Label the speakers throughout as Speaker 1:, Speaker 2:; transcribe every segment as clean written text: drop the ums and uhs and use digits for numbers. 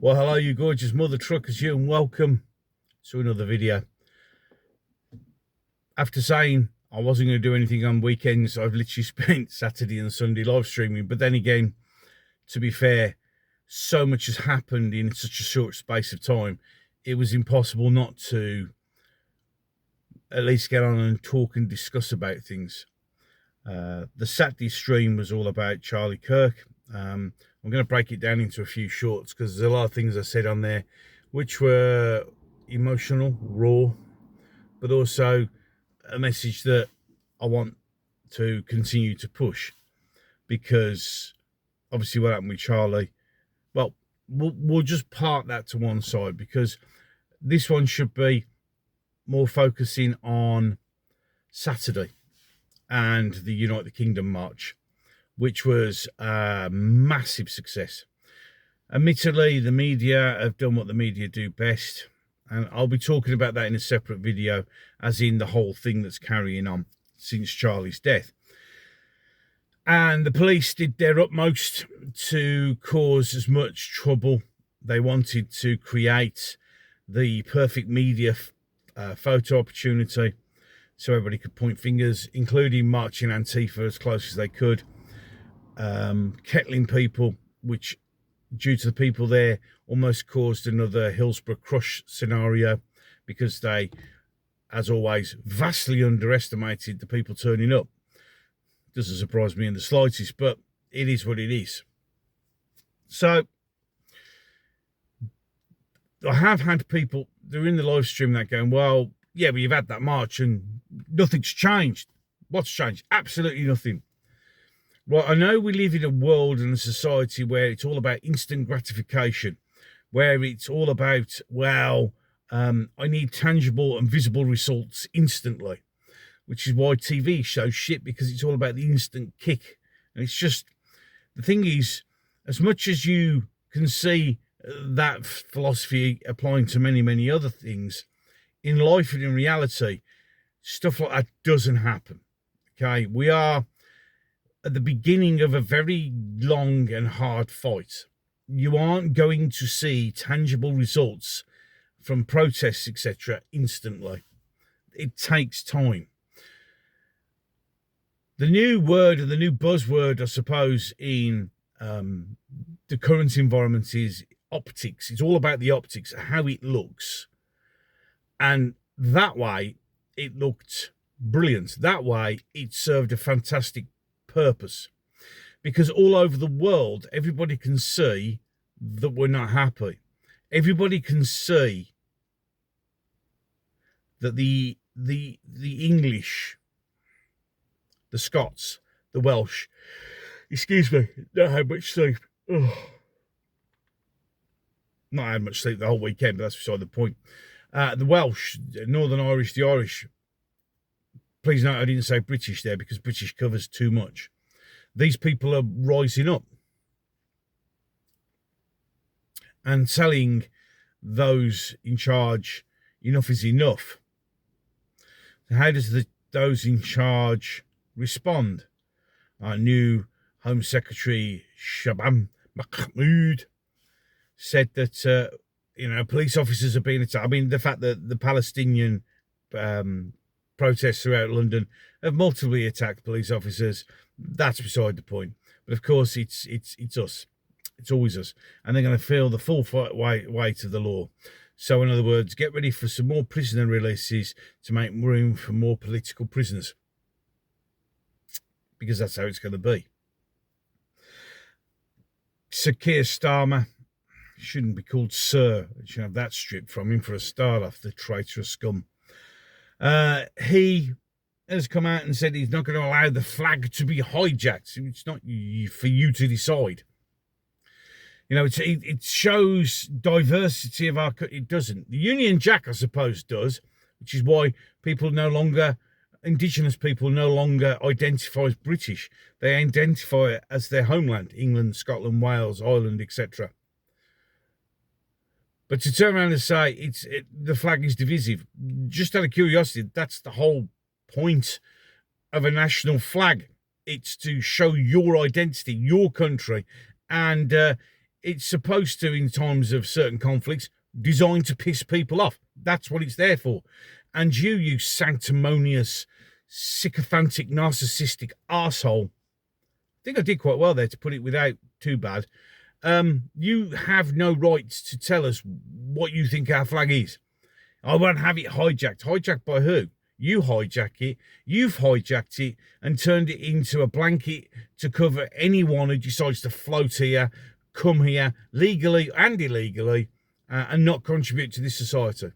Speaker 1: Well, hello, you gorgeous mother truckers, you, and welcome to another video. After saying I wasn't going to do anything on weekends, I've literally spent Saturday and Sunday live streaming. But then again, to be fair, so much has happened in such a short space of time, it was impossible not to at least get on and talk and discuss about things. The Saturday stream was all about Charlie Kirk. I'm going to break it down into a few shorts because there's a lot of things I said on there which were emotional, raw, but also a message that I want to continue to push, because obviously what happened with Charlie, well, we'll just park that to one side, because this one should be more focusing on Saturday and the United Kingdom march, which was a massive success. Admittedly, the media have done what the media do best, and I'll be talking about that in a separate video, as in the whole thing that's carrying on since Charlie's death. And the police did their utmost to cause as much trouble. They wanted to create the perfect media photo opportunity so everybody could point fingers, including marching Antifa as close as they could, kettling people, which, due to the people there, almost caused another Hillsborough crush scenario, because they, as always, vastly underestimated the people turning up. Doesn't surprise me in the slightest, but it is what it is. So I have had people, they're in the live stream, that going, well, yeah, but you've had that march and nothing's changed. What's changed? Absolutely nothing. Well, I know we live in a world and a society where it's all about instant gratification, where it's all about, well, I need tangible and visible results instantly, which is why TV shows shit, because it's all about the instant kick. And it's just, the thing is, as much as you can see that philosophy applying to many, many other things, in life and in reality, stuff like that doesn't happen. Okay, we are at the beginning of a very long and hard fight. You aren't going to see tangible results from protests, etc., instantly. It takes time. The new word, and the new buzzword, I suppose, in the current environment is optics. It's all about the optics, how it looks. And that way, it looked brilliant. That way, it served a fantastic purpose, because all over the world, everybody can see that we're not happy. Everybody can see that the English, the Scots, the Welsh, excuse me, not had much sleep. Oh. Not had much sleep the whole weekend, but that's beside the point. The Welsh, Northern Irish, the Irish. Please note I didn't say British there, because British covers too much. These people are rising up and telling those in charge enough is enough. How does those in charge respond? Our new Home Secretary Shabam Mahmood said that police officers are being attacked. I mean, the fact that the Palestinian protests throughout London have multiply attacked police officers, that's beside the point. But of course, it's us. It's always us. And they're going to feel the full weight of the law. So in other words, get ready for some more prisoner releases to make room for more political prisoners, because that's how it's going to be. Sir Keir Starmer shouldn't be called Sir. You should have that stripped from him for a start off, the traitorous scum. He has come out and said he's not going to allow the flag to be hijacked. It's not for you to decide. You know, it shows diversity of our... It doesn't. The Union Jack, I suppose, does, which is why Indigenous people no longer identify as British. They identify it as their homeland, England, Scotland, Wales, Ireland, etc. But to turn around and say the flag is divisive, just out of curiosity, that's the whole point of a national flag. It's to show your identity, your country, and It's supposed to, in times of certain conflicts, designed to piss people off. That's what it's there for. And you sanctimonious, sycophantic, narcissistic arsehole, I think I did quite well there to put it without too bad. You have no right to tell us what you think our flag is. I won't have it hijacked. Hijacked by who? You hijack it. You've hijacked it and turned it into a blanket to cover anyone who decides to float here, come here, legally and illegally, and not contribute to this society.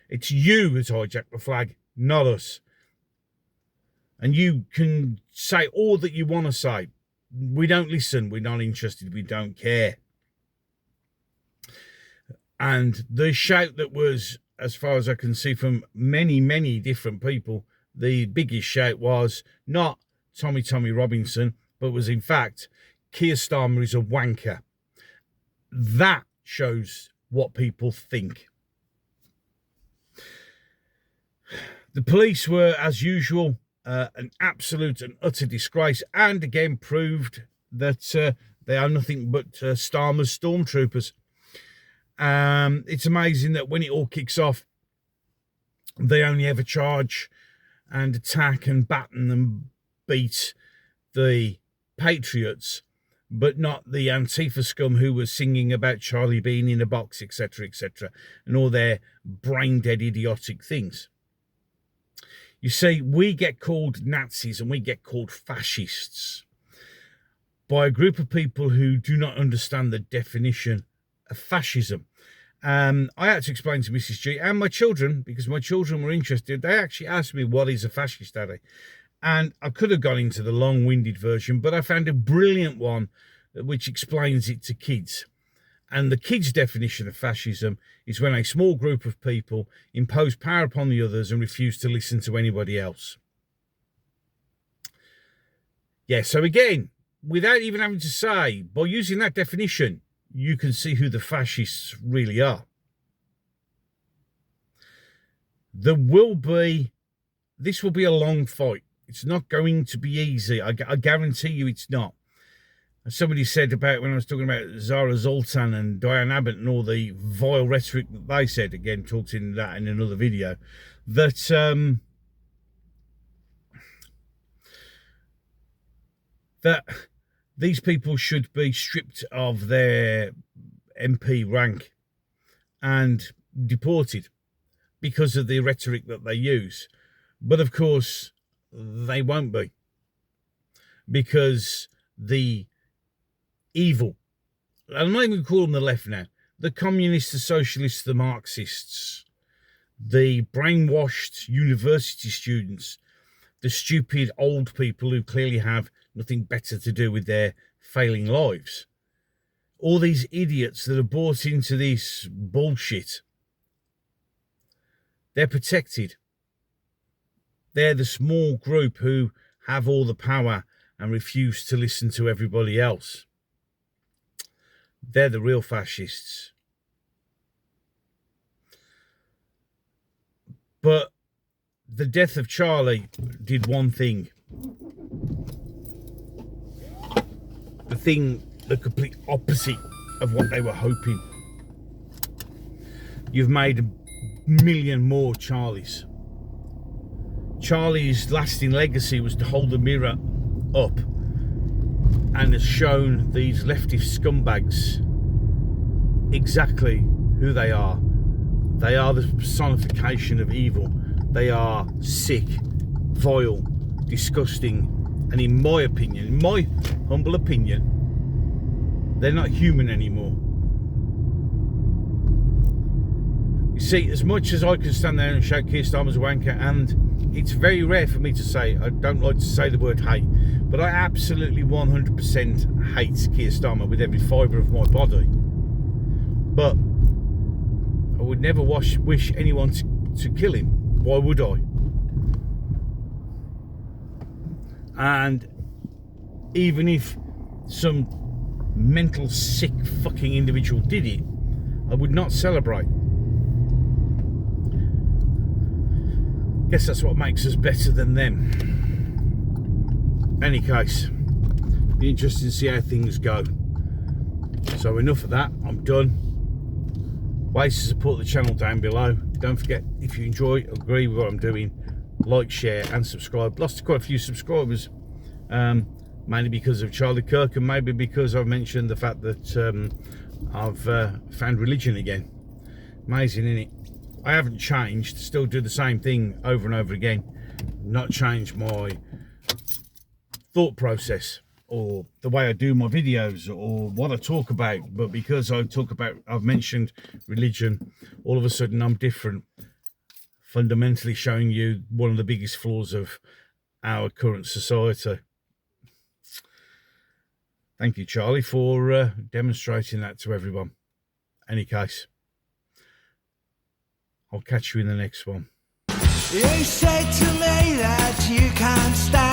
Speaker 1: It's you who's hijacked the flag, not us. And you can say all that you want to say. We don't listen. We're not interested. We don't care. And the shout that was, as far as I can see from many, many different people, the biggest shout was not Tommy Robinson, but was in fact, Keir Starmer is a wanker. That shows what people think. The police were, as usual, an absolute and utter disgrace, and again proved that they are nothing but Starmer's stormtroopers. It's amazing that when it all kicks off, they only ever charge and attack and batten and beat the patriots, but not the Antifa scum who was singing about Charlie being in a box, etc., and all their brain-dead idiotic things. You see, we get called Nazis and we get called fascists by a group of people who do not understand the definition of fascism. I had to explain to Mrs. G and my children, because my children were interested. They actually asked me, what is a fascist, Daddy? And I could have gone into the long-winded version, but I found a brilliant one which explains it to kids. And the kids' definition of fascism is when a small group of people impose power upon the others and refuse to listen to anybody else. Yeah, so again, without even having to say, by using that definition, you can see who the fascists really are. This will be a long fight. It's not going to be easy. I guarantee you it's not. Somebody said about, when I was talking about Zara Zoltan and Diane Abbott and all the vile rhetoric that they said, again, talked in that in another video, that that these people should be stripped of their MP rank and deported because of the rhetoric that they use. But of course, they won't be, because the evil, I'm not even going to call them the left now, the communists, the socialists, the Marxists, the brainwashed university students, the stupid old people who clearly have nothing better to do with their failing lives, all these idiots that are bought into this bullshit, they're protected. They're the small group who have all the power and refuse to listen to everybody else. They're the real fascists. But the death of Charlie did one thing. The complete opposite of what they were hoping. You've made a million more Charlies. Charlie's lasting legacy was to hold the mirror up and has shown these leftist scumbags exactly who they are. They are the personification of evil. They are sick, vile, disgusting, and in my opinion, in my humble opinion, they're not human anymore. You see, as much as I can stand there and shout Keir Starmer's a wanker, and it's very rare for me to say, I don't like to say the word hate, but I absolutely 100% hate Keir Starmer with every fibre of my body. But I would never wish anyone to kill him. Why would I? And even if some mental sick fucking individual did it, I would not celebrate. Guess that's what makes us better than them. Any case, be interested to see how things go. So enough of that, I'm done. Ways to support the channel down below. Don't forget, if you enjoy, agree with what I'm doing, like, share and subscribe. Lost quite a few subscribers, mainly because of Charlie Kirk, and maybe because I've mentioned the fact that I've found religion again. Amazing, isn't it? I haven't changed, still do the same thing over and over again. Not changed my thought process or the way I do my videos or what I talk about, but because I've mentioned religion, all of a sudden I'm different, fundamentally showing you one of the biggest flaws of our current society. Thank you, Charlie, for demonstrating that to everyone. Any case, I'll catch you in the next one.
Speaker 2: You said to me that you can't stand